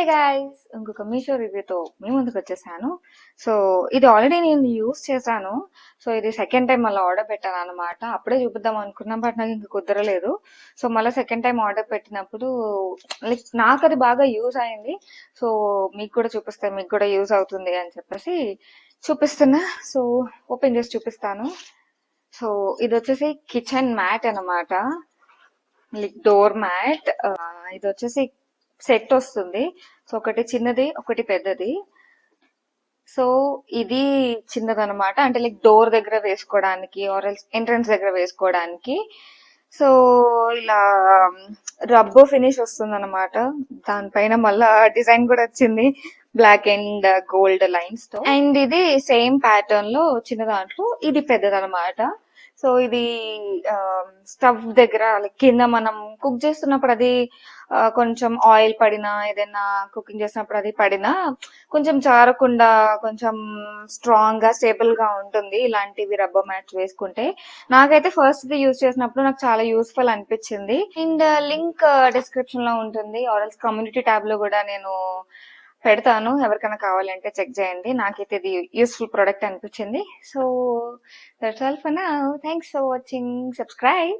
Guys, ఇంకొక మీషో రివ్యూతో మీ ముందుకు వచ్చేసాను. సో ఇది ఆల్రెడీ నేను యూస్ చేశాను. సో ఇది సెకండ్ టైం మళ్ళీ ఆర్డర్ పెట్టాను అనమాట. అప్పుడే చూపిద్దాం అనుకున్నాం, బట్ నాకు ఇంక కుదరలేదు. సో మళ్ళీ సెకండ్ టైం ఆర్డర్ పెట్టినప్పుడు లైక్ నాకు అది బాగా యూజ్ అయింది. సో మీకు కూడా చూపిస్తే మీకు కూడా యూజ్ అవుతుంది అని చెప్పేసి చూపిస్తున్నా. సో ఓపెన్ చేసి చూపిస్తాను. సో ఇది వచ్చేసి కిచెన్ మ్యాట్ అన్నమాట, లైక్ డోర్ మ్యాట్. ఇది వచ్చేసి సెట్ వస్తుంది. సో ఒకటి చిన్నది, ఒకటి పెద్దది. సో ఇది చిన్నదన్నమాట, అంటే లైక్ డోర్ దగ్గర వేసుకోవడానికి ఆర్ ఎంట్రన్స్ దగ్గర వేసుకోవడానికి. సో ఇలా రబ్బో ఫినిష్ వస్తుంది అనమాట. దానిపైన మళ్ళా డిజైన్ కూడా వచ్చింది, బ్లాక్ అండ్ గోల్డ్ లైన్స్ తో. అండ్ ఇది సేమ్ ప్యాటర్న్ లో చిన్న దాంట్లో ఇది పెద్దదన్నమాట. సో ఇది స్టవ్ దగ్గర like కింద మనం కుక్ చేస్తున్నప్పుడు అది కొంచెం ఆయిల్ పడినా, ఏదైనా కుకింగ్ చేసినప్పుడు అది పడినా కొంచెం జారకుండా కొంచెం స్ట్రాంగ్ గా స్టేబుల్ గా ఉంటుంది ఇలాంటివి రబ్బర్ మ్యాట్స్ వేసుకుంటే. నాకైతే ఫస్ట్ ఇది యూజ్ చేసినప్పుడు నాకు చాలా యూస్ఫుల్ అనిపించింది. అండ్ లింక్ డిస్క్రిప్షన్ లో ఉంటుంది, ఆర్ఎల్స్ కమ్యూనిటీ ట్యాబ్ లో కూడా నేను పెడతాను, ఎవరికైనా కావాలంటే చెక్ చేయండి. నాకైతే ఇది యూస్ఫుల్ ప్రోడక్ట్ అనిపించింది. So that's all for now. Thanks for watching. Subscribe.